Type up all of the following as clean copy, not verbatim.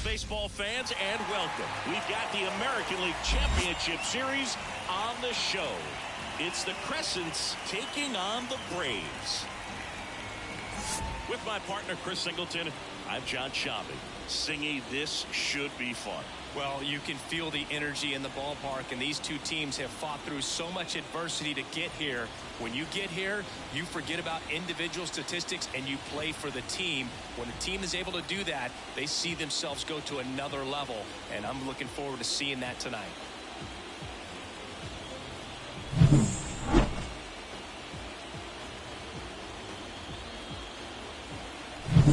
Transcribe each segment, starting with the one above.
baseball fans, and welcome. We've got the American League Championship Series on the show. It's the Crescents taking on the Braves. With my partner, Chris Singleton, I'm John Shabby. Singy, this should be fun. Well, you can feel the energy in the ballpark, and these two teams have fought through so much adversity to get here. When you get here, you forget about individual statistics and you play for the team. When a team is able to do that, they see themselves go to another level, and I'm looking forward to seeing that tonight.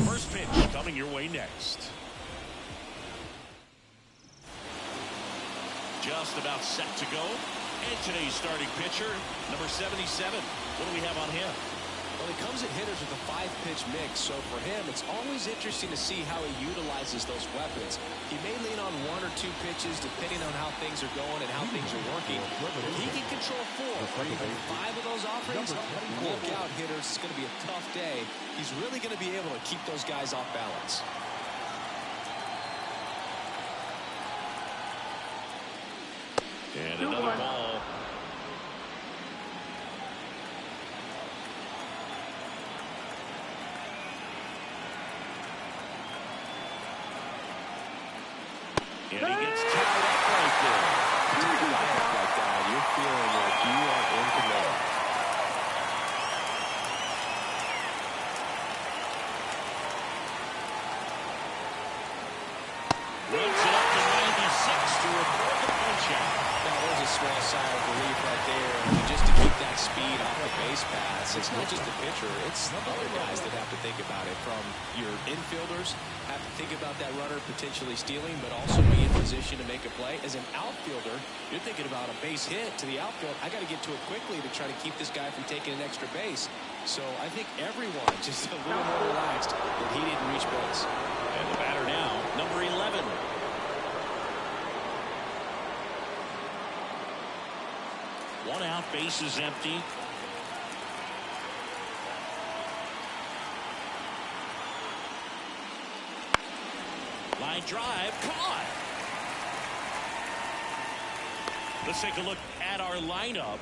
First pitch coming your way next. Just about set to go. And today's starting pitcher, number 77. What do we have on him? Well, he comes at hitters with a 5-pitch mix, so for him, it's always interesting to see how he utilizes those weapons. He may lean on 1 or 2 pitches depending on how things are going and how things are working. If he can control 4 or even 5 of those offerings, look out, hitters. It's going to be a tough day. He's really going to be able to keep those guys off balance. And another ball. And he gets tied up right there. Tied up like that, you're feeling like you are in command. Runs it up to 96 to report the punch out. Now, there's a small sigh of relief right there. I mean, just to keep that speed off the base paths. It's not just the pitcher. It's other guys that have to think about it. From your infielders, have to think about that runner potentially stealing, but also be in position to make a play. As an outfielder, you're thinking about a base hit to the outfield. I got to get to it quickly to try to keep this guy from taking an extra base. So I think everyone just a little more relaxed that he didn't reach base. And the batter now, number 11. One out, base is empty. Line drive, caught. Let's take a look at our lineup.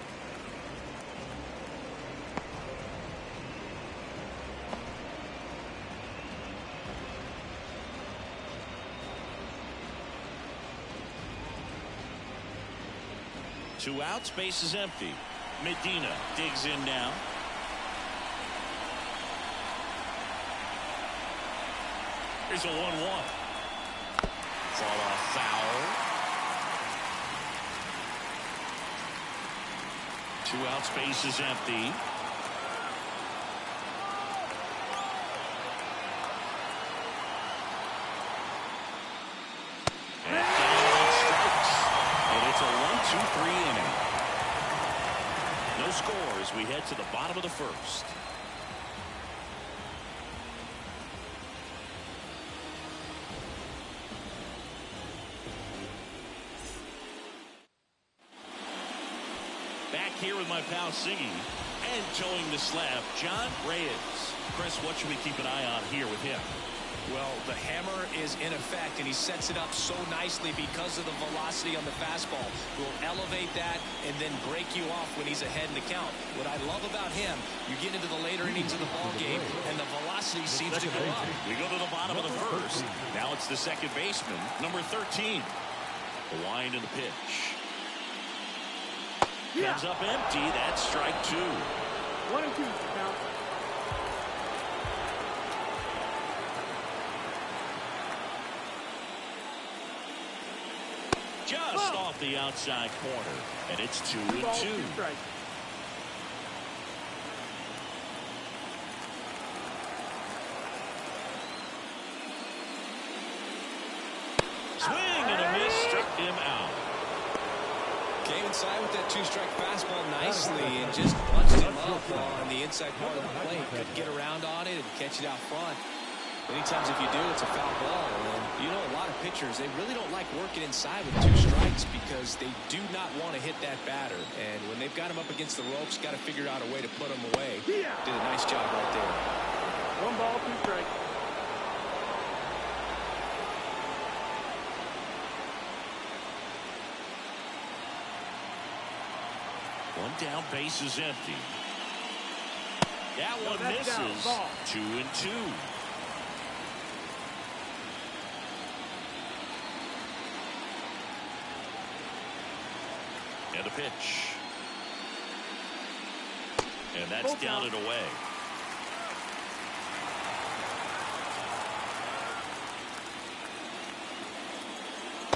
Two outs, base is empty. Medina digs in now. Here's a 1-1. Fall off foul. Two outs, base is empty. A 1-2-3 inning. No score as we head to the bottom of the first. Back here with my pal Singy, and towing the slab, John Reyes. Chris, what should we keep an eye on here with him? Well, the hammer is in effect, and he sets it up so nicely because of the velocity on the fastball. Will elevate that and then break you off when he's ahead in the count. What I love about him, you get into the later innings of the ball game, and the velocity seems to go up. We go to the bottom of the first. Now it's the second baseman, number 13. The wind and the pitch. Comes up empty. That's strike 2. 1 and 2 count. Just off the outside corner, and it's 2-2. Swing and a miss, struck him out. Came inside with that 2-strike fastball nicely and just punched him up on the inside part of the plate. Couldn't get around on it and catch it out front. Many times if you do, it's a foul ball. And you know, a lot of pitchers, they really don't like working inside with 2 strikes because they do not want to hit that batter. And when they've got him up against the ropes, got to figure out a way to put him away. Did a nice job right there. 1 ball, 2 strikes. One down, base is empty. That one misses. 2-2. And a pitch. And that's down and away.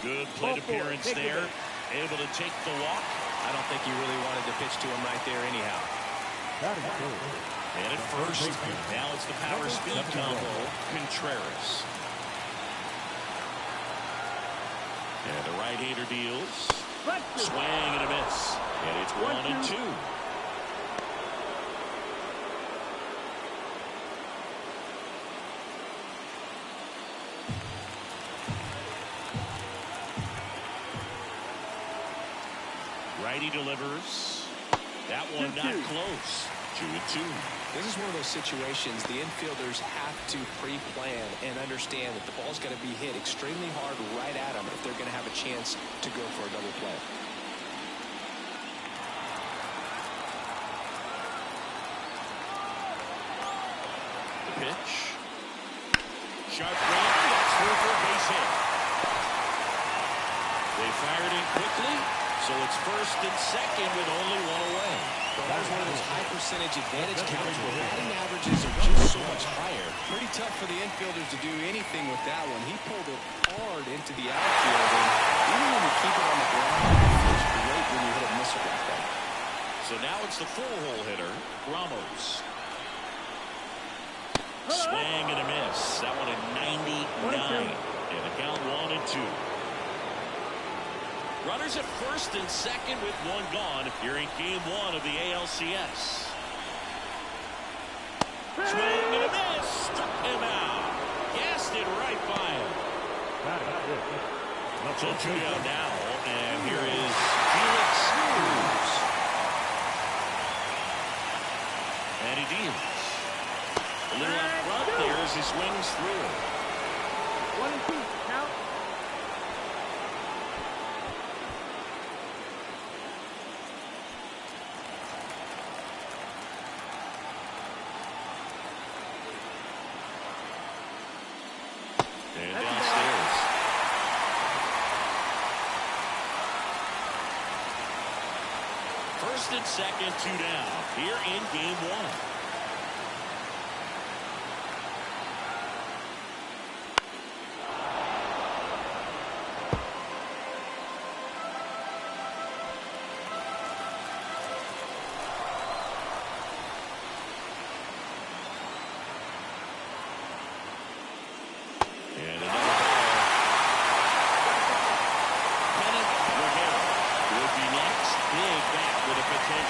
Good plate appearance there. Able to take the walk. I don't think he really wanted to pitch to him right there anyhow. And at first, now it's the power speed combo, Contreras. And the right-hander deals. Swing and a miss. And it's 1-2. Righty delivers. That one not close. 2-2. This is one of those situations the infielders have to pre-plan and understand that the ball's got to be hit extremely hard right at them if they're going to have a chance to go for a double play. The pitch. Sharp grounder. That's through for a base hit. They fired in quickly, so it's first and second with only one away. Well, that was one of those high percentage advantage counters where batting averages are just so much higher. Pretty tough for the infielders to do anything with that one. He pulled it hard into the outfield, and even when you keep it on the ground, it feels great when you hit a missile like that. So now it's the full-hole hitter, Ramos. Swing and a miss. That one at 99. And the count 1-2. Runners at first and second with one gone here in game one of the ALCS. Swing and a miss. Struck him out. Gassed it right by him. So 2 down now. And here is Felix Cruz. And he deals. A little out front there as he swings through. 1-2. Count. And downstairs. First and second, 2 down here in game one.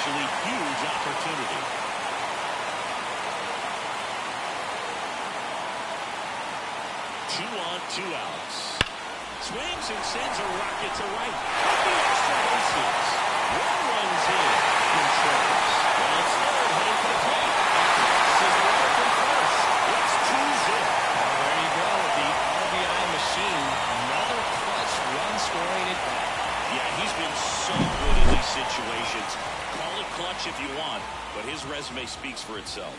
Huge opportunity. 2 on, 2 outs. Swings and sends a rocket to right. The extra bases. 1 runs in. Contreras. Well, it's third, heading for the plate. This is right from first. It's 2-0. Well, there you go. The RBI machine. Another clutch run scoring at bat. Yeah, he's been so good in these situations. Call it clutch if you want, but his resume speaks for itself.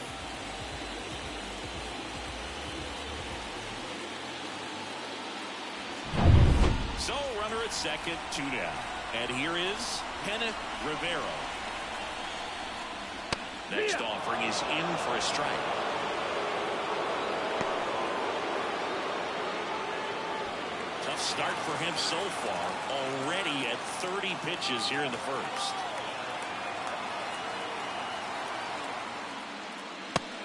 So, runner at second, 2 down. And here is Kenneth Rivera. Next offering is in for a strike. Tough start for him so far. Already at 30 pitches here in the first.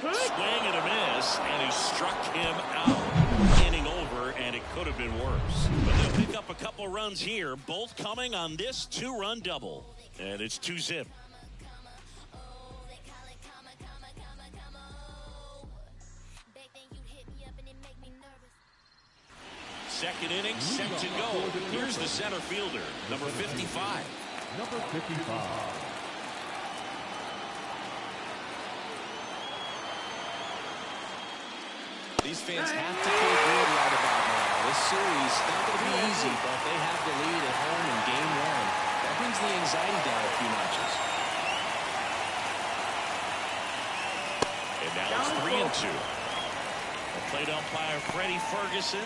Swing and a miss, and he struck him out. Inning over, and it could have been worse. But they'll pick up a couple runs here, both coming on this 2-run double. And it's 2-zip. Second inning, set to go. Here's the center fielder, number 55. Number 55. These fans have to feel good right about now. This series not going to be easy, but they have the lead at home in game one. That brings the anxiety down a few notches. 1-2. The plate umpire Freddie Ferguson.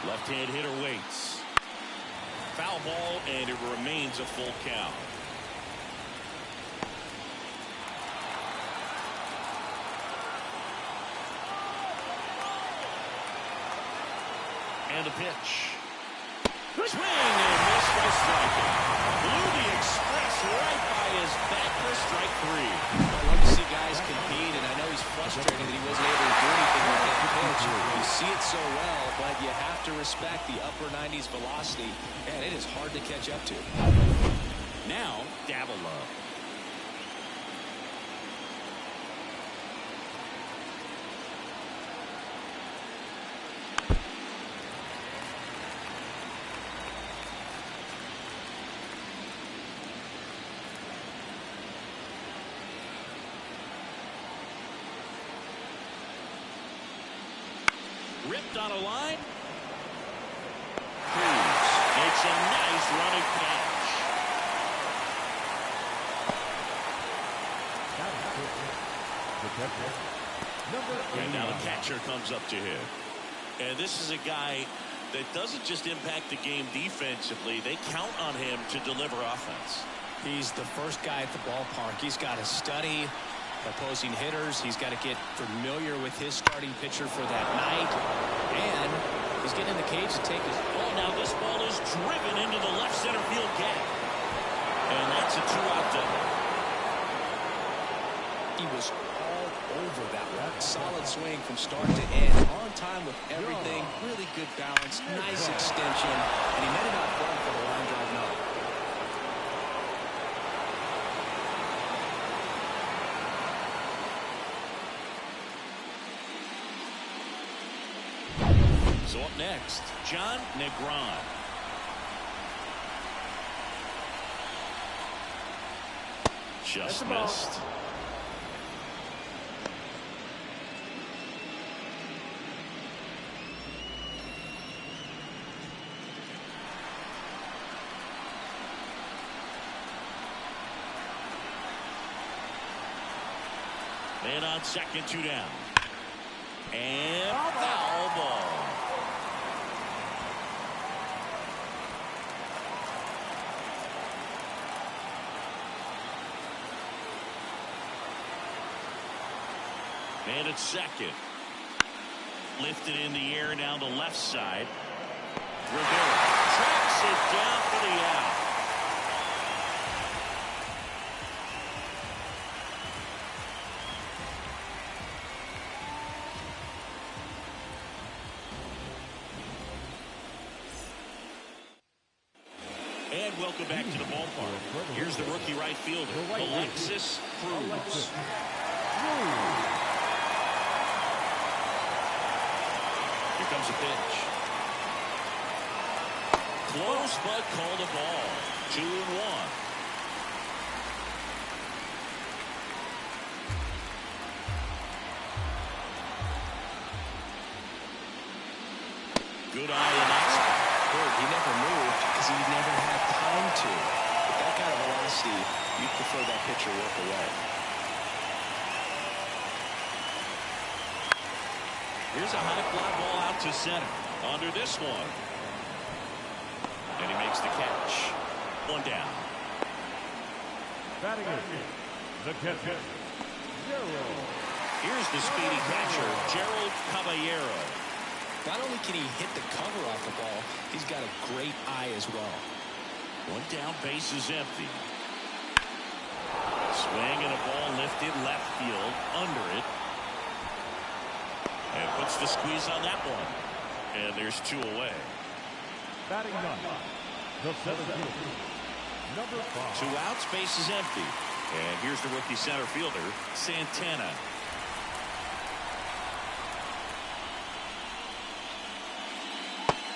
Left-hand hitter waits. Foul ball, and it remains a full count. And a pitch. Swing and miss for the strikeout. Blew the express right by his back for strike 3. I love to see guys compete, and I know he's frustrated that he wasn't able to do anything with that pitch. You see it so well, but you have to respect the upper 90s velocity, and it is hard to catch up to. Now, Davila. Ripped on a line. Cruz makes a nice running catch. And now the catcher comes up to him. And this is a guy that doesn't just impact the game defensively. They count on him to deliver offense. He's the first guy at the ballpark. He's got to study opposing hitters. He's got to get familiar with his starting pitcher for that night. And he's getting in the cage to take his ball. Now this ball is driven into the left center field gap. And that's a 2-out double. He was all over that one. Solid swing from start to end. On time with everything. Really good balance. Nice extension. And he netted out front for the line drive knock. So up next, John Negron. Just missed. Man on second, 2 down. And foul ball. And at second. Lifted in the air down the left side. Rivera tracks it down for the out. And welcome back to the ballpark. Here's the rookie right fielder, Alexis Cruz. Here comes a pitch. Close, but called a ball. 2-1. Good eye in that spot. He never moved because he never had time to. With that kind of velocity, you'd prefer that pitcher work away. Here's a high fly ball out to center. Under this one. And he makes the catch. 1 down. Batting it, the catcher, Here's the speedy catcher, Gerald Caballero. Not only can he hit the cover off the ball, he's got a great eye as well. 1 down, base is empty. Swing and a ball lifted left field, under it. And puts the squeeze on that one. And there's 2 away. batting none, the 17th, number 5. 2 outs, base is empty. And here's the rookie center fielder, Santana.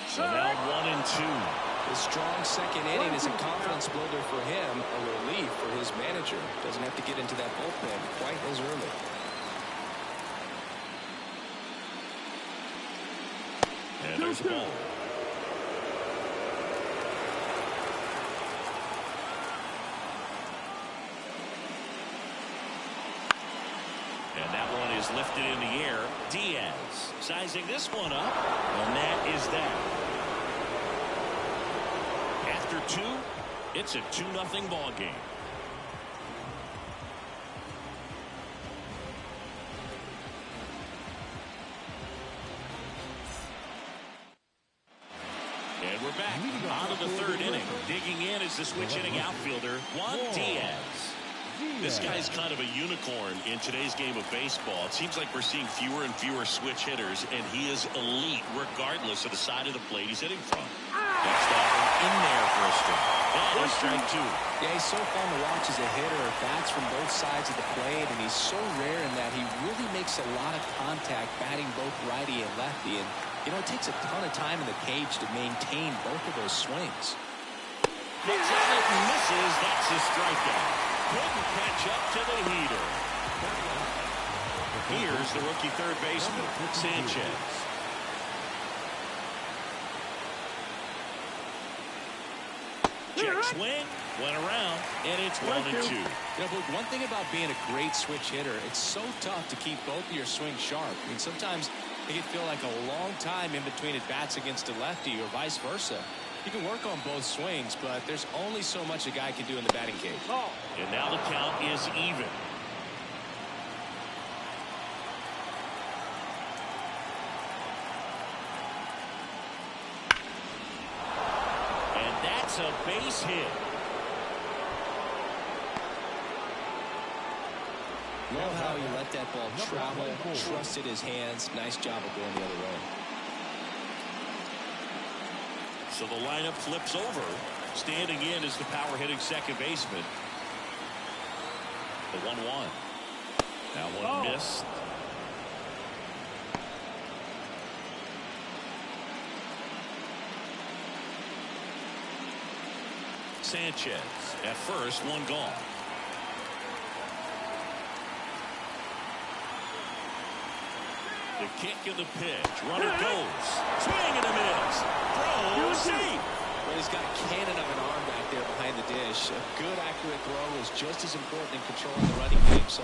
So now 1-2. His strong second inning is a confidence builder for him, a relief for his manager. Doesn't have to get into that bullpen quite as early. And there's the ball. And that one is lifted in the air. Diaz sizing this one up. And that is that. After two, it's a 2-0 ball game. And we're back on to the third inning. Digging in is the switch hitting outfielder, Juan Diaz. This guy's kind of a unicorn in today's game of baseball. It seems like we're seeing fewer and fewer switch hitters, and he is elite regardless of the side of the plate he's hitting from. Next offering in there for a strike. That is strike two. Yeah, he's so fun to watch as a hitter. Bats from both sides of the plate, and he's so rare in that he really makes a lot of contact batting both righty and lefty. And, you know, it takes a ton of time in the cage to maintain both of those swings. Looks at it and misses. That's his strikeout. Couldn't catch up to the heater. Here's the rookie third baseman, Sanchez. Check swing, went around, and it's 1-2. You know, but one thing about being a great switch hitter, it's so tough to keep both of your swings sharp. I mean, sometimes it can feel like a long time in between at bats against a lefty or vice versa. You can work on both swings, but there's only so much a guy can do in the batting cage. And now the count is even. And that's a base hit. Love how he let that ball travel, trusted his hands. Nice job of going the other way. So the lineup flips over. Standing in is the power hitting second baseman. The 1-1. That one missed. Sanchez at first, one gone. The kick and the pitch. Runner goes. Swing and a miss. Throw deep. Well, he's got a cannon of an arm back there behind the dish. A good, accurate throw is just as important in controlling the running game. So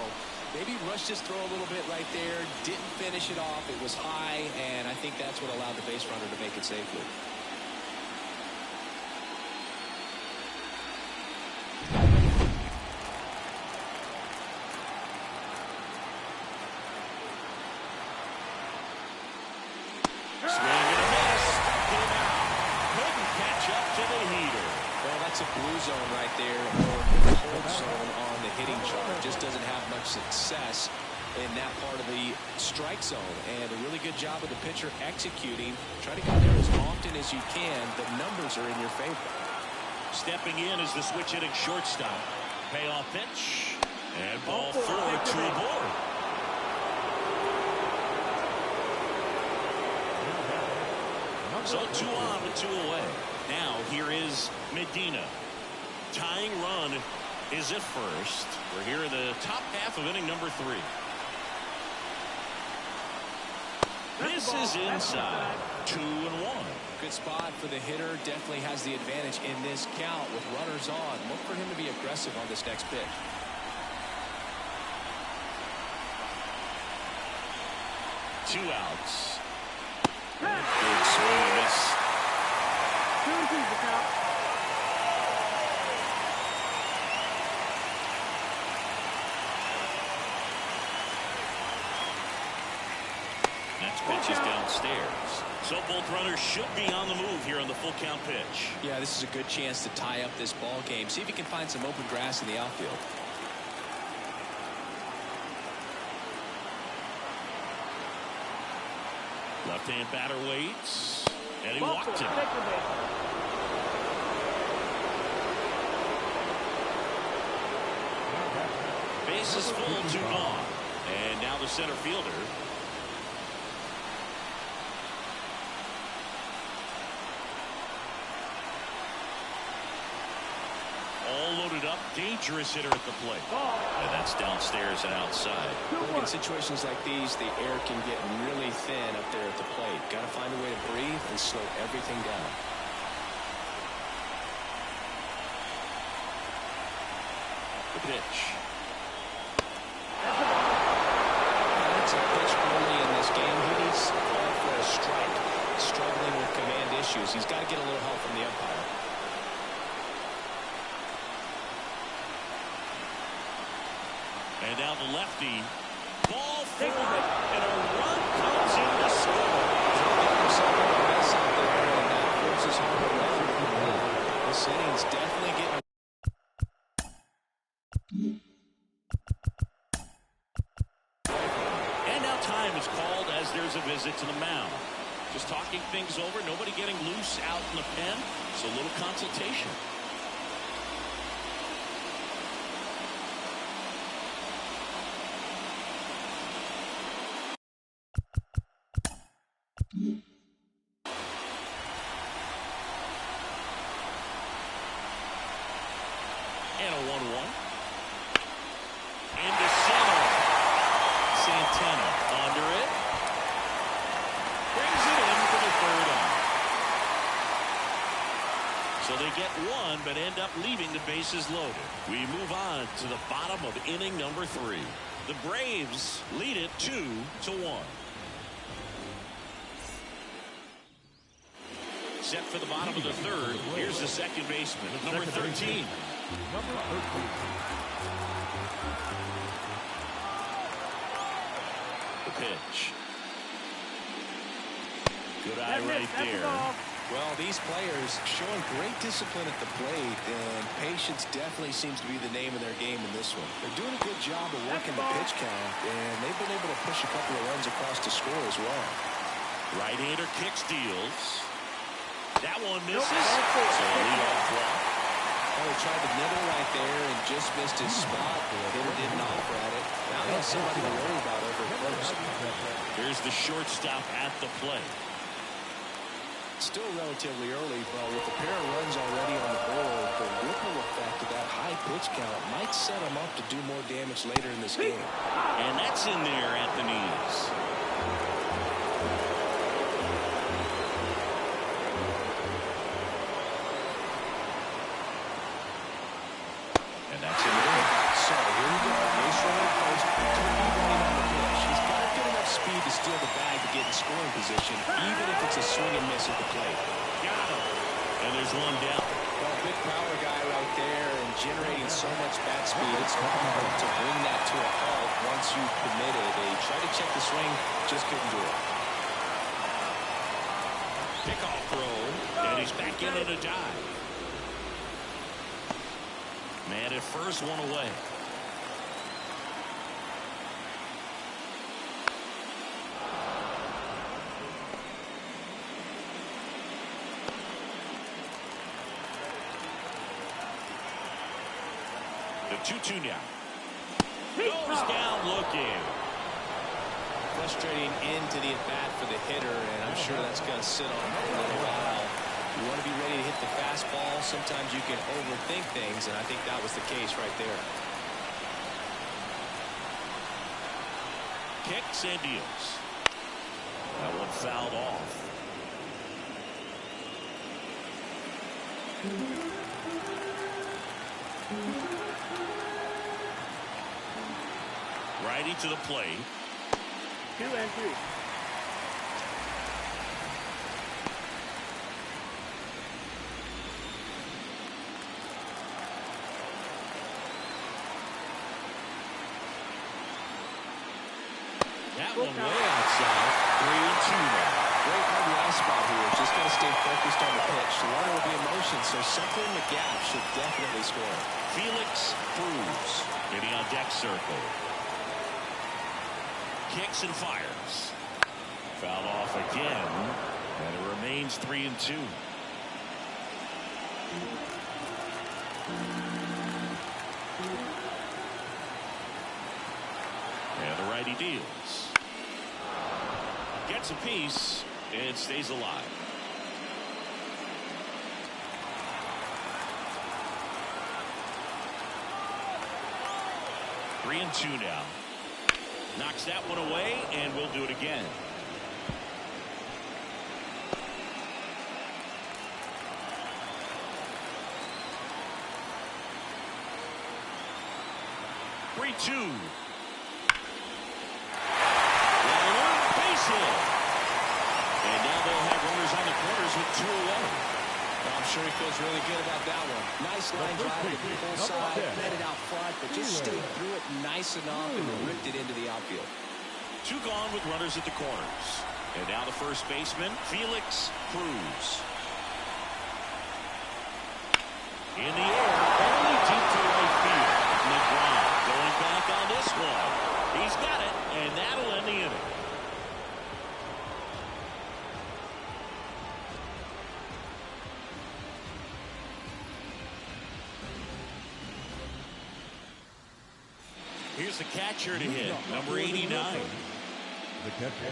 maybe rushed his throw a little bit right there. Didn't finish it off. It was high, and I think that's what allowed the base runner to make it safely. It's a blue zone right there, or the cold zone on the hitting chart. Just doesn't have much success in that part of the strike zone. And a really good job of the pitcher executing. Try to get there as often as you can. The numbers are in your favor. Stepping in is the switch hitting shortstop. Payoff pitch. And ball four to a board. So 2 on with 2 away. Now here is Medina. Tying run is at first. We're here in the top half of inning number 3. This is inside. 2-1. Good spot for the hitter. Definitely has the advantage in this count with runners on. Look for him to be aggressive on this next pitch. Two outs. Good swing and miss. Next pitch is downstairs. So both runners should be on the move here on the full count pitch. Yeah, this is a good chance to tie up this ball game. See if you can find some open grass in the outfield. Left-hand batter waits, and he walked him. Base is full, 2 gone. And now the center fielder. All loaded up. up. Dangerous hitter at the plate. And that's downstairs and outside. In situations like these, the air can get really thin up there at the plate. Got to find a way to breathe and slow everything down. The pitch. That's a pitch early in this game. He needs to call for a strike. Struggling with command issues. He's got to get a little help from the umpire. And now the lefty. Ball forward. And a run comes in to score. This inning's definitely getting. And now time is called as there's a visit to the mound. Just talking things over. Nobody getting loose out in the pen. So a little consultation. And a 1-1. Into center. Santana under it. Brings it in for the third out. So they get one, but end up leaving the bases loaded. We move on to the bottom of inning number 3. The Braves lead it 2-1. Set for the bottom of the third. Here's the second baseman, number 13. Number 13. The pitch. Good eye right there. Well, these players showing great discipline at the plate, and patience definitely seems to be the name of their game in this one. They're doing a good job of working the pitch count, and they've been able to push a couple of runs across to score as well. Right-hander kicks, deals. That one misses. So lead-off walk. Oh, he tried to nibble right there and just missed his spot. The hitter didn't offer at it. Now he has somebody to worry about over at first. Here's the shortstop at the plate. Still relatively early, but with a pair of runs already on the board, the ripple effect of that high pitch count might set him up to do more damage later in this game. And that's in there at the knees. And that's in there. So here we go. Base runner at first. Running on the pitch. He's got good enough speed to steal the bag to get in scoring position, even if it's a swing and miss at the plate. Got him. And there's one down. Well, big power guy right there and generating so much bat speed, it's hard to bring that to a halt once you commit it. They tried to check the swing, just couldn't do it. Pickoff throw, and he's back in on a dive. Man at first, one away. The 2-2 now. Goes down looking. Frustrating end to the at-bat for the hitter, and I'm sure that's going to sit on him for a little while. You want to be ready to hit the fastball. Sometimes you can overthink things, and I think that was the case right there. Kicks and deals. That one fouled off. Righty to the plate. 2-3. That one way outside. 3-2 now. Great RBI spot here. Just got to stay focused on the pitch. The runner will be in motion, so something in the gap should definitely score. Felix Cruz getting on deck circle. Kicks and fires. Fouled off again, and it remains 3-2. And the righty deals. Gets a piece and stays alive. 3-2 now. Knocks that one away, and we'll do it again. Three-two. Base hit. And now they'll have runners on the corners with 2 away. I'm sure he feels really good about that one. Nice line drive to the full side, met it out front, but just stayed through it nice enough and ripped it into the outfield. 2 gone with runners at the corners. And now the first baseman, Felix Cruz. In the air, only deep to right field. LeBron going back on this one. He's got it, and that'll end the inning. Here's the catcher to hit, number 89. The catcher,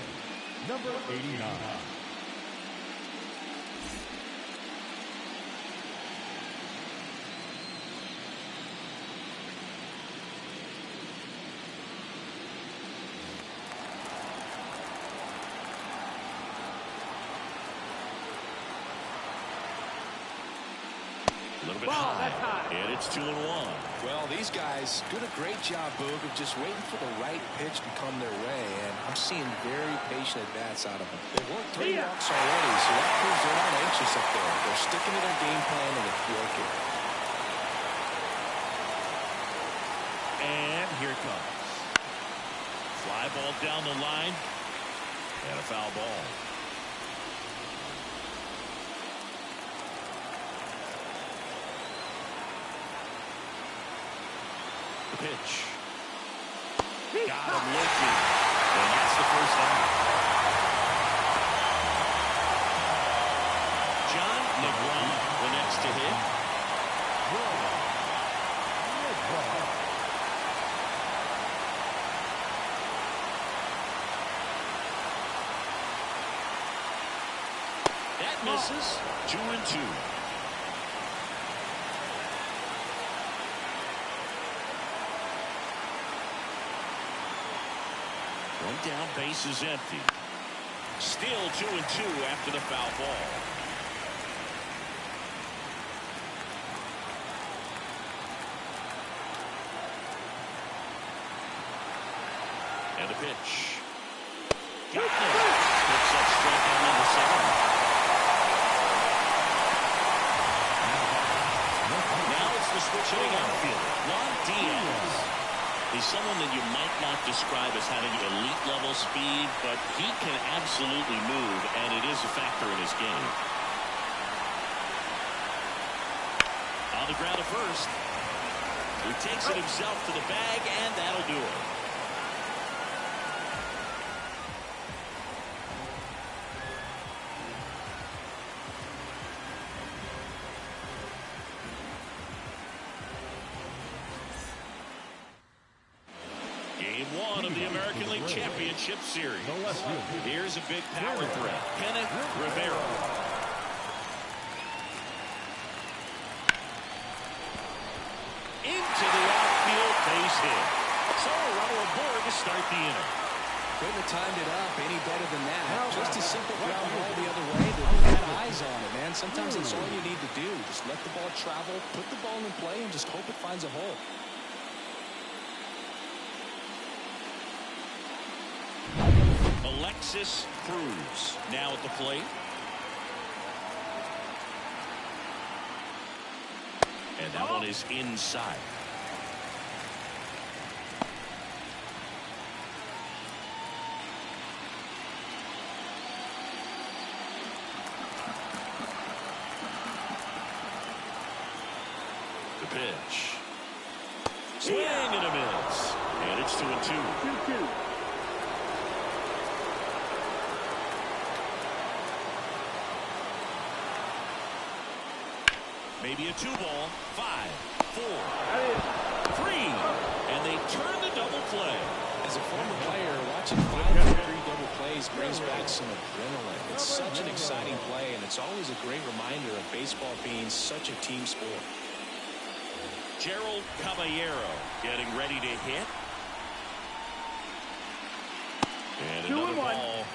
number 89. A little bit high, and it's 2-1. Well, these guys did a great job, Boog, of just waiting for the right pitch to come their way, and I'm seeing very patient at-bats out of them. They've worked 3 walks already, so that proves they're not anxious up there. They're sticking to their game plan, and it's working. And here it comes. Fly ball down the line, and a foul ball. Pitch. Got him looking. And that's the first out. John LeBron, the next to hit. That misses. 2-2. One down, base is empty. Still 2-2 after the foul ball. And the pitch. Got it. Picks up strikeout number 7. Now it's the switch hitting outfielder, Juan Diaz. He's someone that you might not describe as having elite level speed, but he can absolutely move, and it is a factor in his game. On the ground at first. He takes it himself to the bag, and that'll do it. Championship Series. Here's a big power threat. Kenneth Rivera. Into the outfield, base hit. So a runner aboard to start the inning. Couldn't have timed it up any better than that. Just a simple ground ball the other way. They had eyes on it, man. Sometimes that's all you need to do. Just let the ball travel, put the ball in play, and just hope it finds a hole. Alexis Cruz now at the plate. And that one is inside. The pitch. Swing and a miss. And it's 2-2. Maybe a 2-ball. 5, 4, 3, and they turn the double play. As a former player, watching 5-3 double plays brings back some adrenaline. It's such an exciting play, and it's always a great reminder of baseball being such a team sport. Gerald Caballero getting ready to hit. And another ball.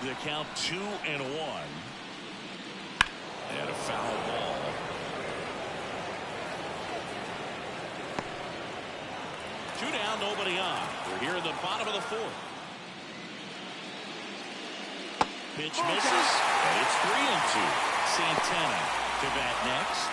The count 2-1. And a foul ball. Two down, nobody on. We're here in the bottom of the fourth. Pitch misses, and it's 3-2. Santana to bat next.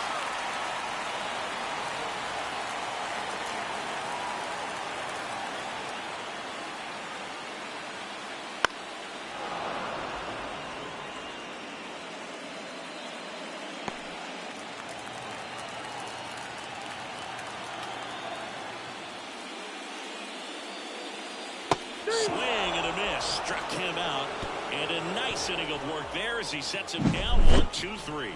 Swing and a miss. Struck him out. And a nice inning of work there as he sets him down 1-2-3.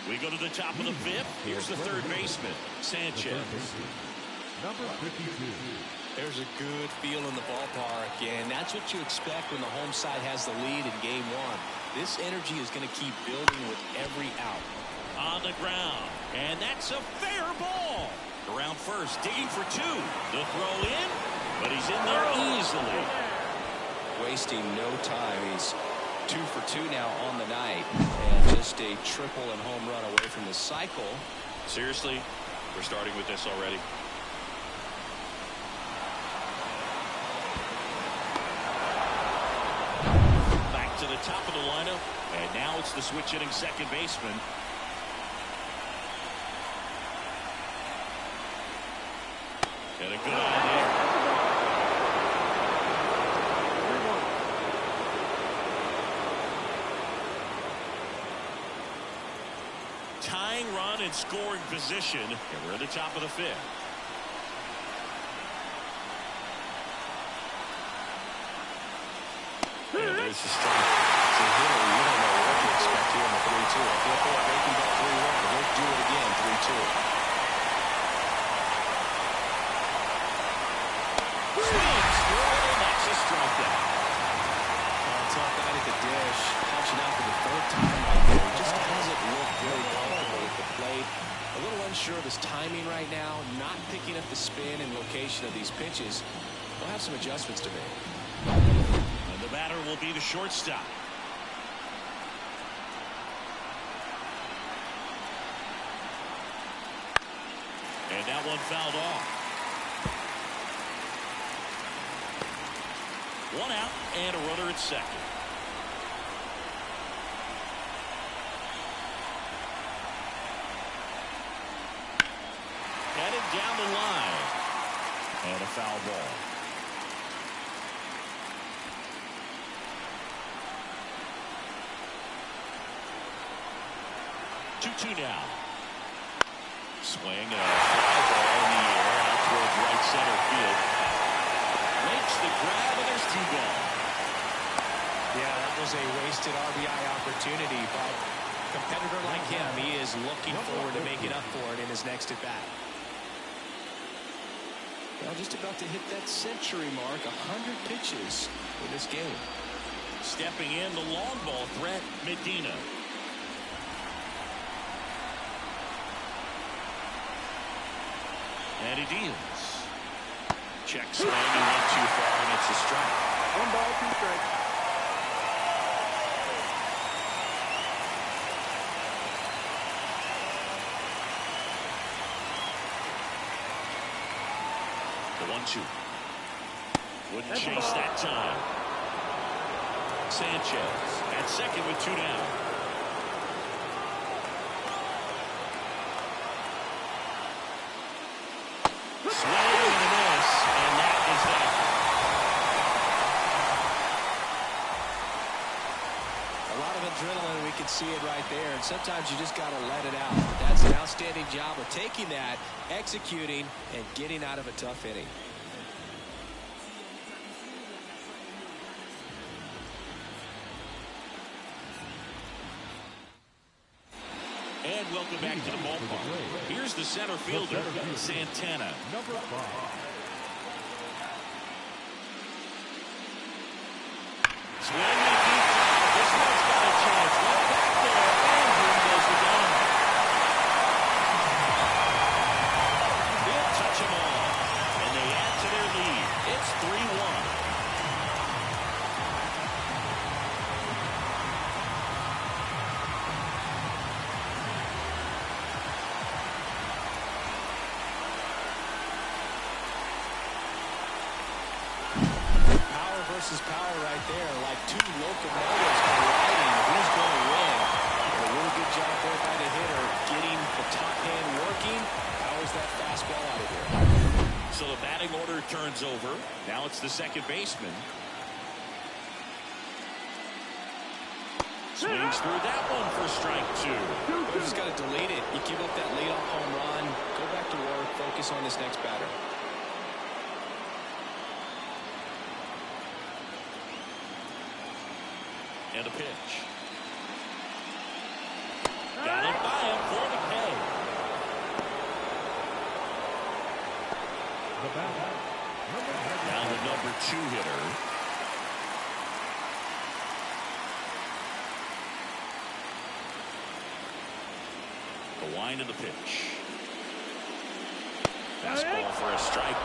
We go to the top of the fifth. Here's the third baseman, Sanchez. Number 52. There's a good feel in the ballpark, and that's what you expect when the home side has the lead in game one. This energy is going to keep building with every out. On the ground, and that's a fair ball. Around first, digging for two. The throw in, but he's in there easily. Wasting no time. He's 2 for 2 now on the night, and just a triple and home run away from the cycle. Seriously, we're starting with this already. To the top of the lineup, and now it's the switch hitting second baseman. And a good eye there. Tying run in scoring position, and we're at the top of the fifth. And there's the strike. So here, you don't know what to expect here in the 3-2. If they'll throw a breaking ball 3-1, they'll do it again 3-2. Swings through it, and that's a strikeout. Tough out at the dish, punching out for the third time right there. Just doesn't look very comfortable with the plate. A little unsure of his timing right now, not picking up the spin and location of these pitches. We'll have some adjustments to make. The batter will be the shortstop. And that one fouled off. One out and a runner at second. Headed down the line. And a foul ball. 2-2 now. Swing and a fly ball in the air out towards right center field. Makes the grab, and there's 2 gone. Yeah, that was a wasted RBI opportunity, but a competitor like him, he is looking forward to making up for it in his next at-bat. Well, just about to hit that century mark, 100 pitches in this game. Stepping in the long ball threat, Medina. And he deals. Check swing, he went too far, and it's a strike. 1 ball, 2 strikes. The 1-2. Wouldn't chase that time. Sanchez at second with 2 down. Swing and a miss, and that is that. A lot of adrenaline, we can see it right there, and sometimes you just got to let it out. But that's an outstanding job of taking that, executing, and getting out of a tough inning. welcome back to the ballpark. Here's the center fielder, Santana. Number 5. Swing and a deep foul. This one's got a chance. Right back there, and here goes the dynamite. He'll touch them all, and they add to their lead. It's 3-1. Versus power right there, like two locomotives colliding. Who's going to win? A really good job there by the hitter, getting the top hand working. How is that fastball out of here? So the batting order turns over. Now it's the second baseman. Swings through that one for strike 2. You just got to delete it. You give up that leadoff home run. Go back to work. Focus on this next batter. And a pitch. Got it by him for the K. Now the number 2 hitter. The wind of the pitch. Fastball for a strike.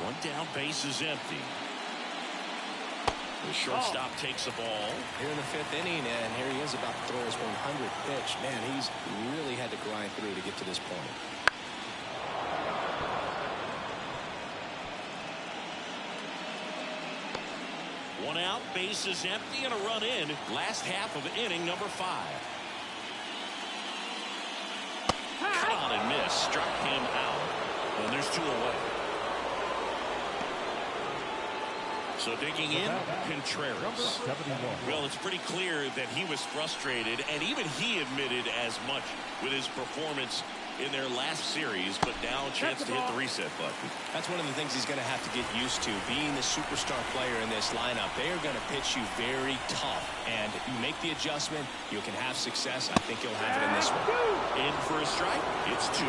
One down, base is empty. The shortstop takes the ball. Here in the 5th inning, and here he is about to throw his 100th pitch. Man, he's really had to grind through to get to this point. One out, base is empty, and a run in. Last half of inning number 5. Cut on and miss. Struck him out. And there's 2 away. So digging in, Contreras. Well, it's pretty clear that he was frustrated, and even he admitted as much with his performance in their last series, but now a chance to hit the reset button. That's one of the things he's going to have to get used to. Being the superstar player in this lineup, they are going to pitch you very tough, and you make the adjustment, you can have success. I think he'll have it in this one. In for a strike. It's 2-2.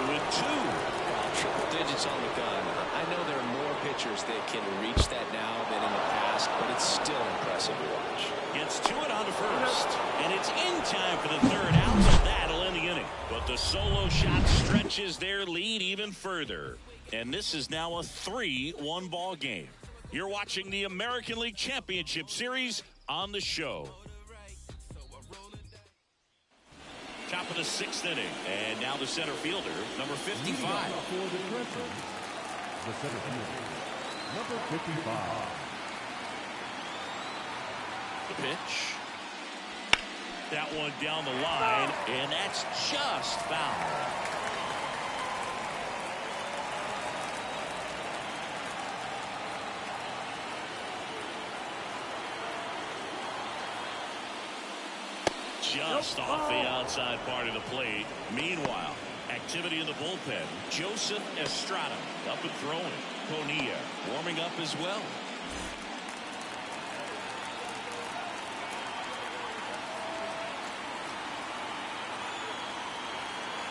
Triple digits on the gun. I know there are more pitchers that can reach that now than in the past, but it's still impressive to watch. Gets to it on the first, and it's in time for the 3rd out, so that'll end the inning. But the solo shot stretches their lead even further, and this is now a 3-1 ball game. You're watching the American League Championship Series on the show. Top of the 6th inning, and now the center fielder, number 55. The center fielder, number 55. The pitch. That one down the line, and that's just foul. Just off the outside part of the plate. Meanwhile, activity in the bullpen. Joseph Estrada up and throwing. Bonilla warming up as well.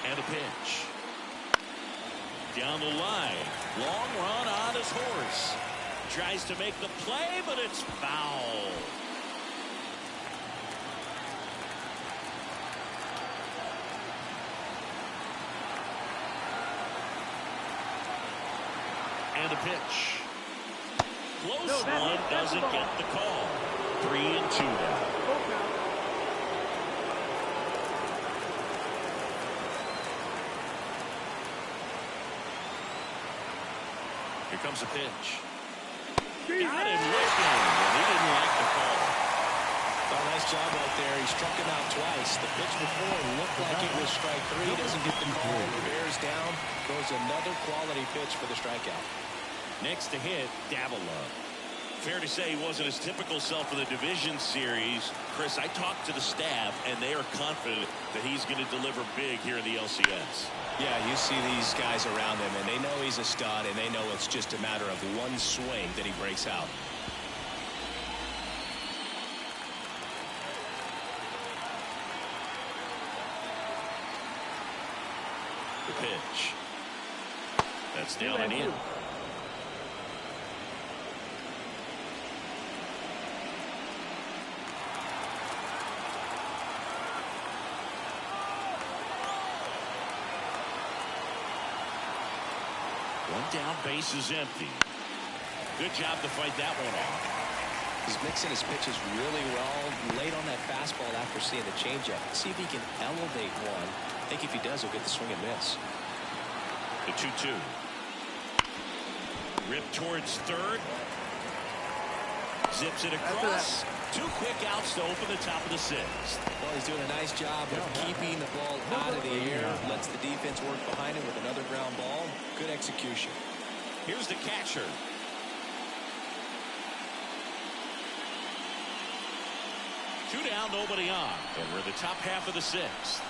And a pitch. Down the line. Long run on his horse. Tries to make the play, but it's foul. And a pitch. Close one, doesn't get the call. 3-2 now. Here comes a pitch. Got him looking, and he didn't like the call. Oh, nice job right there. He struck him out twice. The pitch before looked like it was strike 3. Doesn't get the call. Bears down. Throws another quality pitch for the strikeout. Next to hit, Davila. Fair to say he wasn't his typical self in the division series. Chris, I talked to the staff, and they are confident that he's going to deliver big here in the LCS. Yeah, you see these guys around him, and they know he's a stud, and they know it's just a matter of one swing that he breaks out. The pitch. That's down and in. One down, base is empty. Good job to fight that one off. He's mixing his pitches really well. Late on that fastball after seeing the changeup. See if he can elevate one. I think if he does, he'll get the swing and miss. The 2-2. Rip towards third. Zips it across. Two quick outs to open the top of the sixth. Well, he's doing a nice job of keeping the ball out of the air. Lets the defense work behind him with another ground ball. Good execution. Here's the catcher. Two down, nobody on. And we're in the top half of the sixth.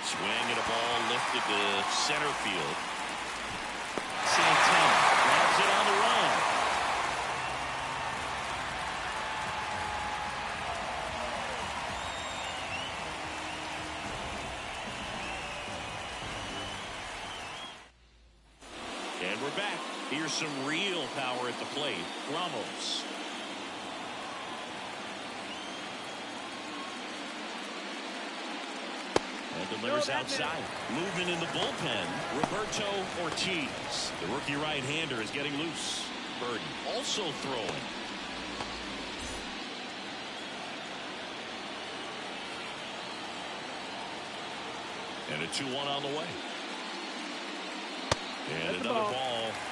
Swing and a ball lifted to center field. Santana grabs it on the run. And we're back. Here's some real power at the plate. Ramos. And delivers outside. Movement in the bullpen. Roberto Ortiz. The rookie right-hander is getting loose. Burden also throwing. And a 2-1 on the way. And another ball.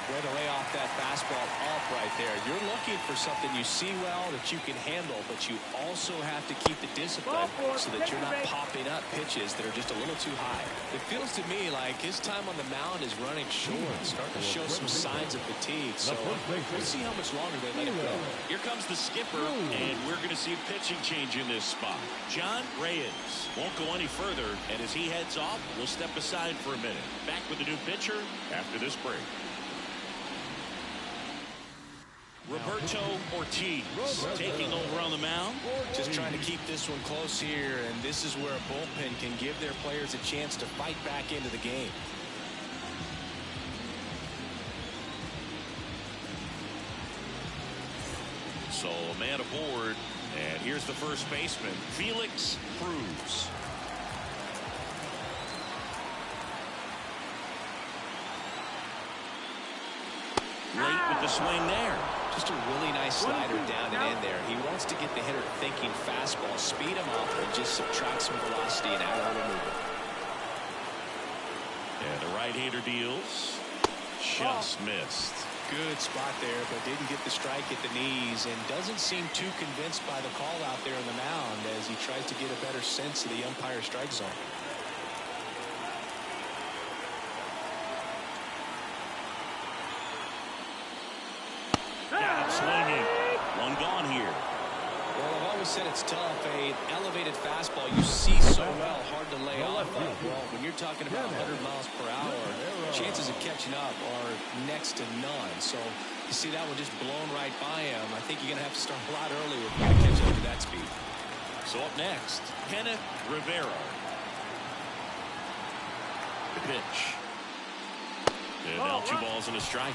Way to lay off that fastball off right there. You're looking for something you see well that you can handle, but you also have to keep the discipline so that you're not popping up pitches that are just a little too high. It feels to me like his time on the mound is running short, starting to show some signs of fatigue. So we'll see how much longer they let him go. Here comes the skipper, and we're going to see a pitching change in this spot. John Reyes won't go any further, and as he heads off, we'll step aside for a minute. Back with the new pitcher after this break. Roberto Ortiz taking over on the mound. Just trying to keep this one close here, and this is where a bullpen can give their players a chance to fight back into the game. So a man aboard, and here's the first baseman, Felix Cruz. Late with the swing there. Just a really nice slider down and in there. He wants to get the hitter thinking fastball, speed him up, and just subtract some velocity and add a little movement. And the right-hander deals. Just missed. Good spot there, but didn't get the strike at the knees and doesn't seem too convinced by the call out there on the mound as he tries to get a better sense of the umpire strike zone. Got him swinging. One gone here. Well, I've always said it's tough. An elevated fastball you see so well, hard to lay off of. Well, when you're talking about 100 miles per hour, chances of catching up are next to none. So you see that one just blown right by him. I think you're going to have to start a lot earlier if you're going to catch up to that speed. So up next, Kenneth Rivera. The pitch. And now 2 balls and a strike.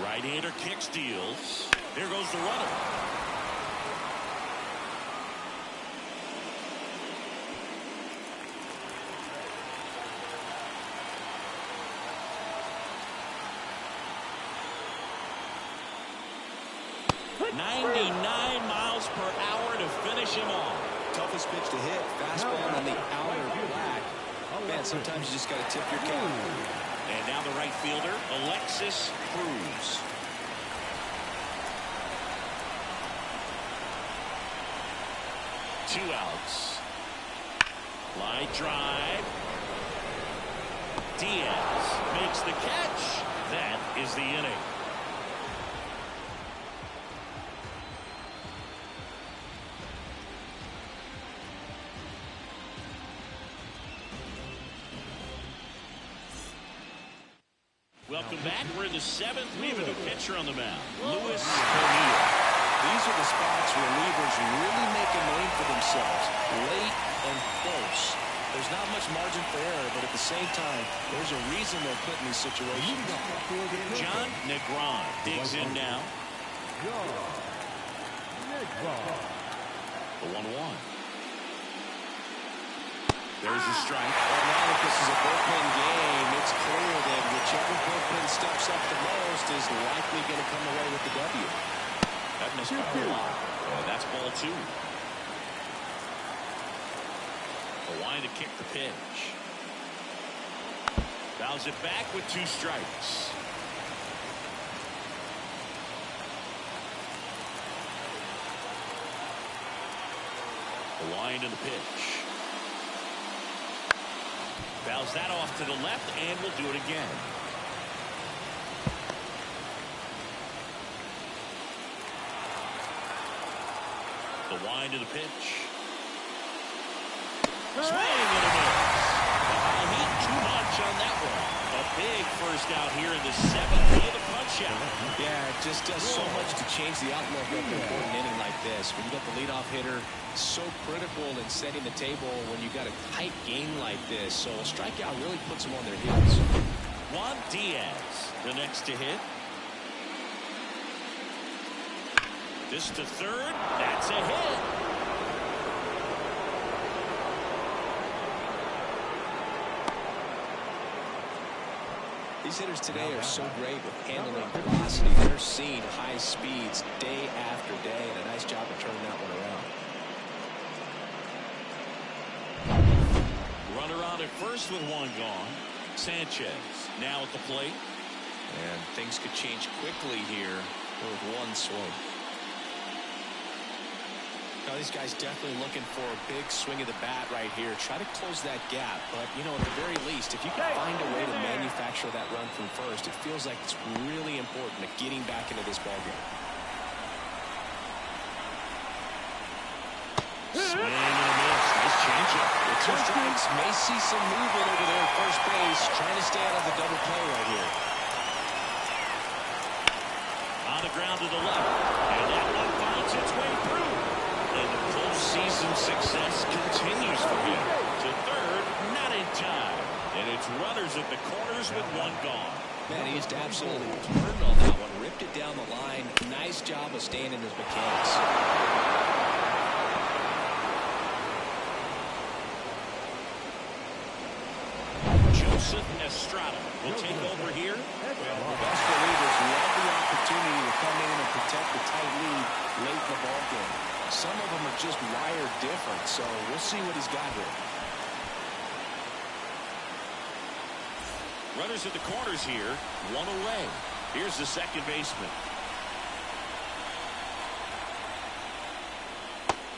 Right-hander kick steals. Here goes the runner. .99 miles per hour to finish him off. Toughest pitch to hit. Fastball on the outer black. Man, sometimes you just got to tip your cap. And now the right fielder, Alexis Cruz. Two outs. Line drive. Diaz makes the catch. That is the inning. Welcome back. We're in the seventh. We have a new pitcher on the mound, Luis O'Neill. These are the spots relievers really make a name for themselves. Late and close. There's not much margin for error, but at the same time, there's a reason they're put in these situations. John Negron digs in now. The 1-1. There's a strike. Well, now that this is a bullpen game, it's clear that whichever bullpen steps up the most is likely going to come away with the W. That missed by a lot. That's ball two. Line to kick the pitch. Fouls it back with two strikes. The line to the pitch. Fouls that off to the left, and will do it again. The line to the pitch. Swing and a miss. Heat too much on that one. A big first out here in the seventh of the punch-out. Yeah, it just does so much to change the outlook of an important inning like this. When you got the leadoff hitter, so critical in setting the table when you got a tight game like this. So a strikeout really puts them on their heels. Juan Diaz, the next to hit. This to third. That's a hit. These hitters today are so great with handling velocity. They're seeing high speeds day after day, and a nice job of turning that one around. Runner on at first with one gone. Sanchez now at the plate. And things could change quickly here with one swing. Now, these guys definitely looking for a big swing of the bat right here. Try to close that gap. But, you know, at the very least, if you can find a way to manufacture that run from first, it feels like it's really important at getting back into this ballgame. Swing and a miss. Nice changeup. With two strikes, may see some movement over there at first base. Trying to stay out of the double play right here. On the ground to the left. And that one finds its way through. And the postseason success continues for him. To third, not in time. And it's runners at the corners with one gone. Man, he just absolutely turned on that one. Ripped it down the line. Nice job of staying in his mechanics. Joseph Estrada will take over here. Well, the best relievers love the opportunity to come in and protect the tight lead late in the ballgame. Some of them are just wired different, so we'll see what he's got here. Runners at the corners here, one away. Here's the second baseman.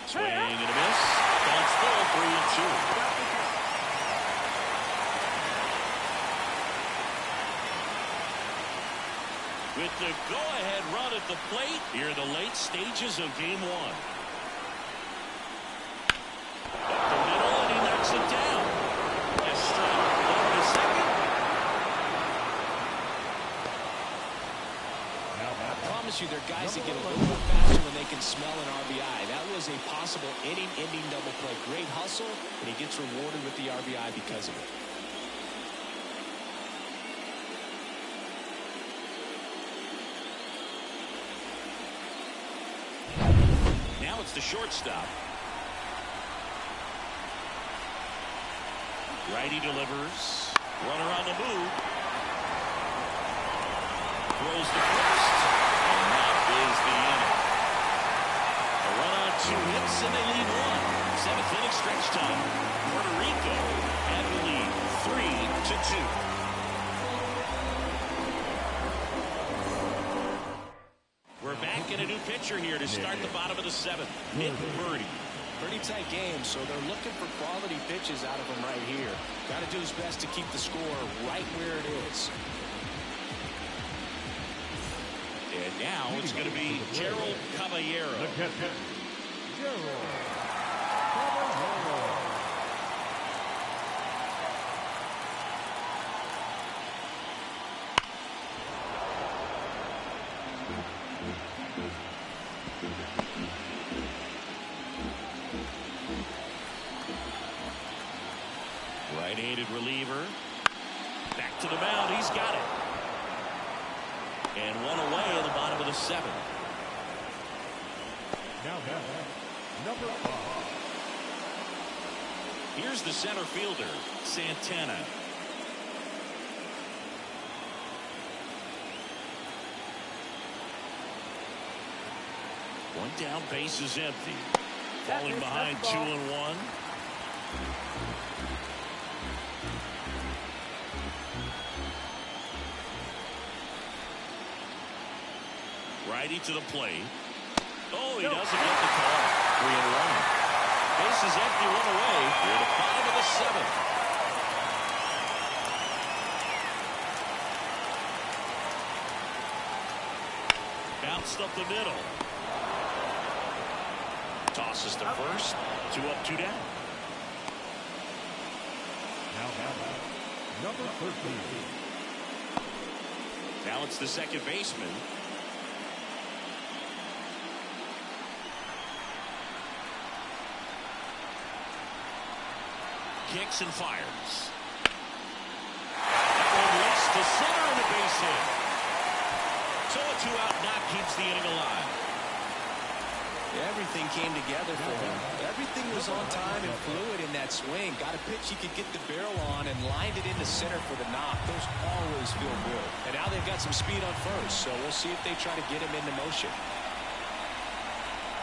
Swing and a miss. That's full, 3-2. With the go-ahead run at the plate here in the late stages of game one. Up the middle, and he knocks it down. Estrada over to second. I promise you, there are guys that get a little bit faster when they can smell an RBI. That was a possible inning-ending double play. Great hustle, and he gets rewarded with the RBI because of it. Now it's the shortstop. Righty delivers. Runner on the move. Throws the first. And that is the inning. A run on 2 hits and they lead one. 7th inning stretch time. Puerto Rico at the lead 3-2. pitcher here to start the bottom of the seventh. Nick Birdie. Pretty tight game, so they're looking for quality pitches out of him right here. Got to do his best to keep the score right where it is. And now it's going to be Gerald Caballero. Right-handed reliever. Back to the mound. He's got it. And one away in the bottom of the seventh. Now number 5. Here's the center fielder, Santana. One down, base is empty. Falling behind 2-1. Righty to the plate. Oh, he doesn't get the call. 3-1. Base is empty, one away. We're at the bottom of the seventh. Bounced up the middle. Tosses to first. 2 up, 2 down. Now number 13. Now it's the second baseman. Kicks and fires. That one lifts to center and a base hit. So a 2-out knock keeps the inning alive. Everything came together for him. Everything was on time and fluid in that swing. Got a pitch he could get the barrel on and lined it into center for the knock. Those always feel good. And now they've got some speed on first, so we'll see if they try to get him into motion.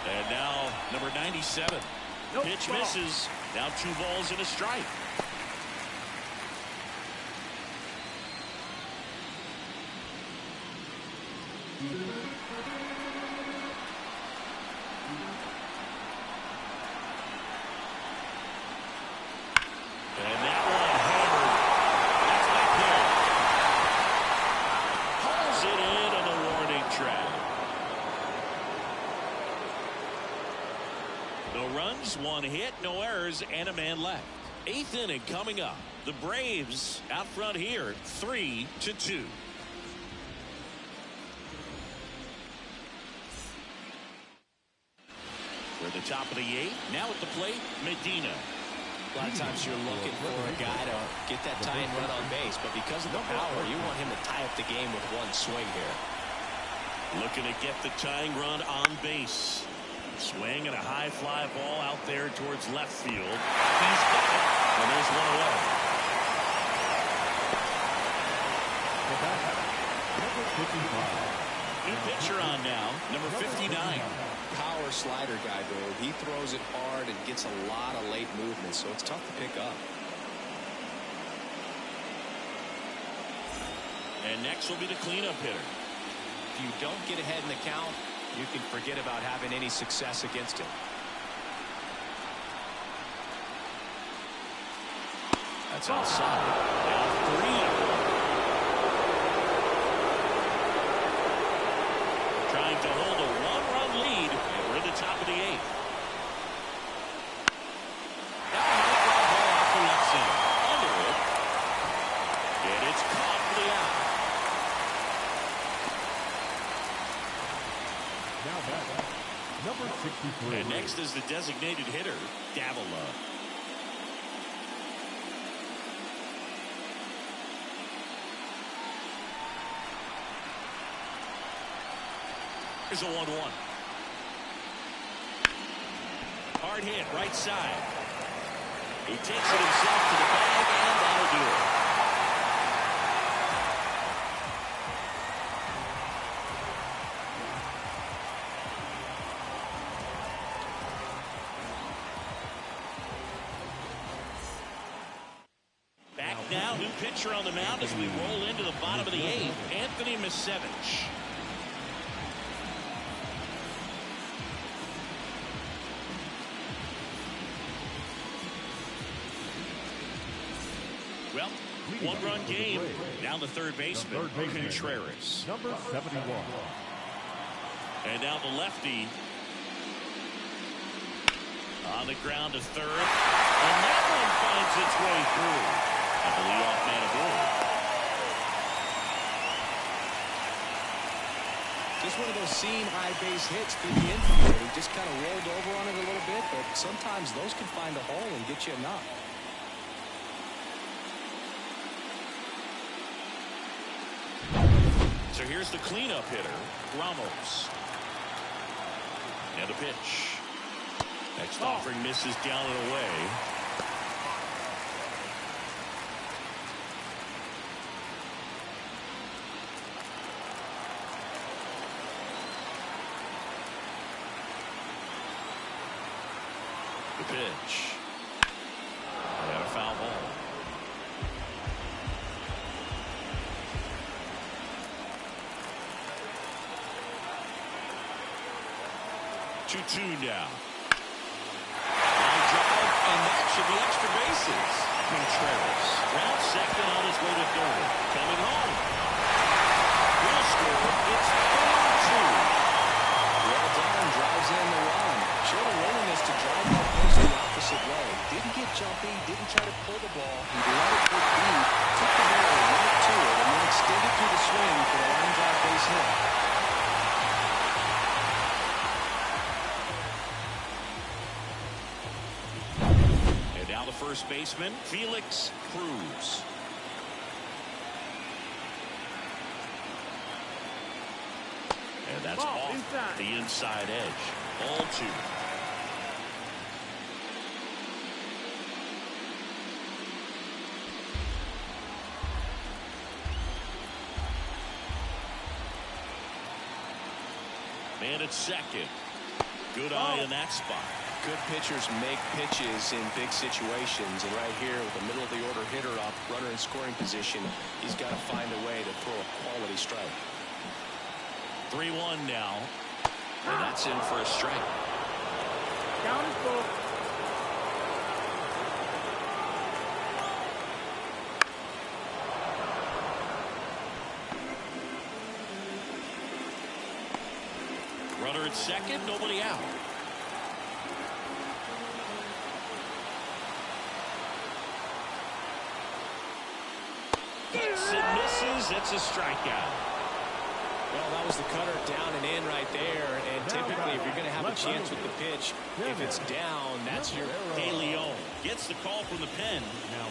And now number 97. Pitch misses. Now 2 balls and a strike. And that one hammered. That's back there. Hauls it in on the warning track. No runs, 1 hit, no errors, and a man left. 8th inning coming up. The Braves out front here, 3-2. We're at the top of the 8th. Now at the plate, Medina. A lot of times you're looking for a guy to get that tying run on base, but because of the power, you want him to tie up the game with 1 swing here. Looking to get the tying run on base. Swing and a high fly ball out there towards left field. He's got it. And there's 1 away. Number 55. New pitcher on now, number 59. Power slider guy, though. He throws it hard and gets a lot of late movement, so it's tough to pick up. And next will be the cleanup hitter. If you don't get ahead in the count, you can forget about having any success against him. That's outside. Now 3. Trying to hold a 1-run lead, and we're at the top of the 8th. Now a high fly ball off the left center. Under it. And it's caught for the out. Now number 63. And next is the designated hitter, Davila. Here's a 1-1. Hard hit, right side. He takes it himself to the bag, and that'll do it. Back now, new pitcher on the mound as we roll into the bottom of the 8th, Anthony Misevich. Well, one-run game. Now the third baseman, Contreras. Number 71. And now the lefty on the ground to third. And that one finds its way through. And the leadoff man aboard. Just one of those seam high base hits through the infield. He just kind of rolled over on it a little bit, but sometimes those can find a hole and get you a knock. So here's the cleanup hitter, Ramos. And a pitch. Next offering misses down and away. The pitch. And a foul ball. Two now. Line drive, and that should be extra bases. Contreras round second on his way to third. Coming home. Will score. It's 4-2. Well done. Drives in the run. Showed a willingness to drive that post the opposite way. Didn't get jumpy. Didn't try to pull the ball. He let it go deep. Took the ball right to it and then extended through the swing for the line drive base hit. First baseman, Felix Cruz. And that's off the inside edge. Ball two. Man at second. Good eye in that spot. Good pitchers make pitches in big situations, and right here with the middle of the order hitter up, runner in scoring position, he's got to find a way to throw a quality strike. 3-1 now, and that's in for a strike. Down is full. Runner at second, nobody out. Hits and misses. It's a strikeout. Well, that was the cutter down and in right there. And typically, if you're going to have a chance with the pitch, if it's down, that's your De Leon gets the call from the pen.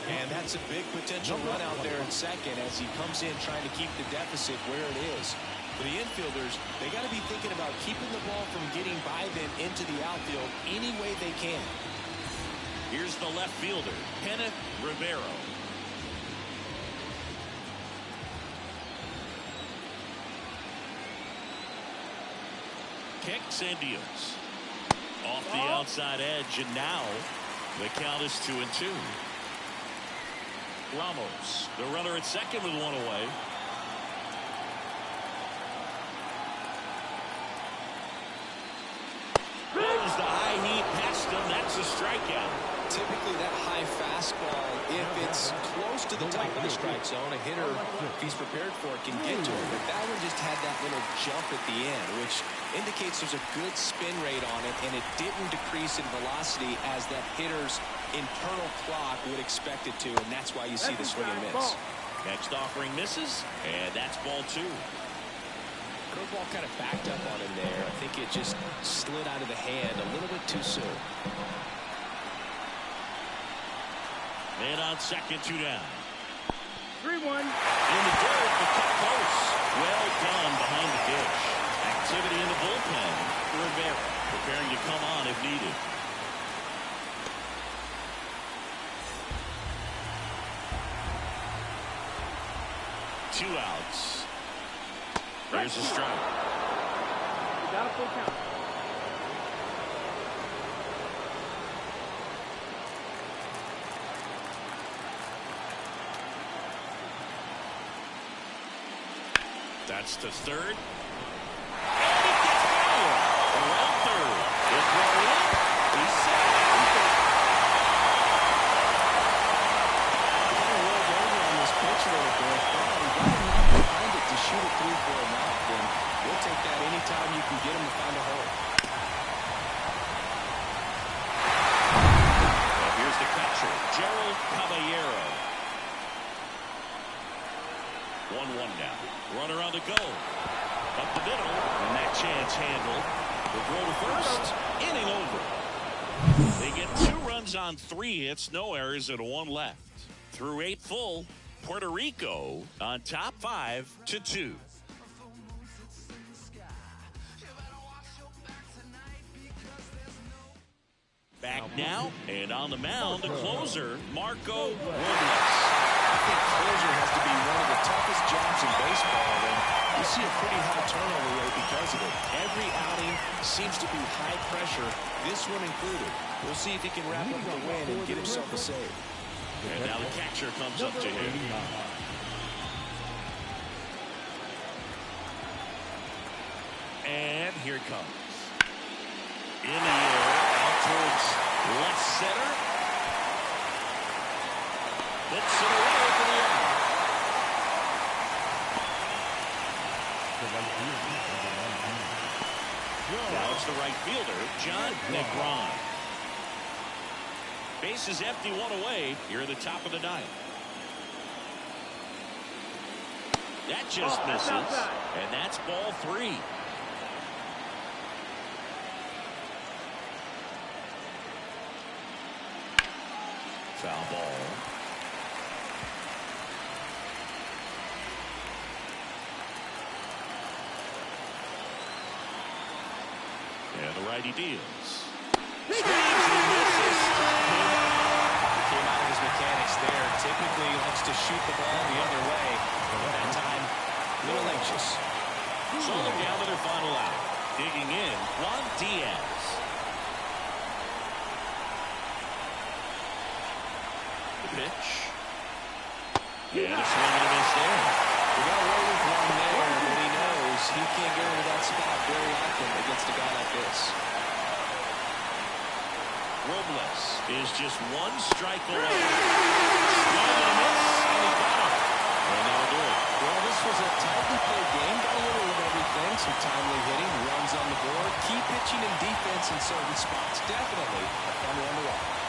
And that's a big potential run out there in second as he comes in trying to keep the deficit where it is. For the infielders, they got to be thinking about keeping the ball from getting by them into the outfield any way they can. Here's the left fielder, Kenneth Rivero. Kicks and deals. Off the outside edge, and now the count is 2-2. Ramos, the runner at second with one away. Goes the high heat past him. That's a strikeout. Typically that high fastball, if it's close to the top of the strike zone, a hitter, if he's prepared for it, can get to it. But that one just had that little jump at the end, which indicates there's a good spin rate on it, and it didn't decrease in velocity as that hitter's internal clock would expect it to, and that's why you see the swing and miss. Next offering misses, and that's ball two. Curveball kind of backed up on him there. I think it just slid out of the hand a little bit too soon. Man on second, two down. 3-1. In the dirt, the cut close. Well done behind the dish. Activity in the bullpen. Rivera preparing to come on if needed. Two outs. There's a strike. You got a full count. That's to third. And he gets power. Around third. It's rolled up. He's safe. Kind of rolled over Reds on 3 hits, no errors, and 1 left. Through 8 full, Puerto Rico on top 5-2. Back now, and on the mound, the closer, Marco Robles. I think closer has to be one of the toughest jobs in baseball, and you see a pretty high turnover rate because of it. Every outing seems to be high pressure, this one included. We'll see if he can wrap up the win and get himself a save. And now the catcher comes up to him. And here it comes. In the air, out towards left center. Hits it away for the out. Now it's the right fielder, John Negron. Base is empty, 1 away here in the top of the 9th. That just misses, and that's ball 3. Foul ball. And the righty deals. Came out of his mechanics there. Typically likes to shoot the ball the other way. That time, a little anxious. So they're down to their final out. Digging in, Juan Diaz. The pitch. And a swing and a miss there. We got away with one there, but he knows he can't go into that spot very often against a guy like this. Robles is just 1 strike away. Swing and a miss, and he got him. And that'll do it. Well, this was a tightly played game. Got a little of everything. Some timely hitting, runs on the board, key pitching and defense in certain spots. Definitely a fun one to watch.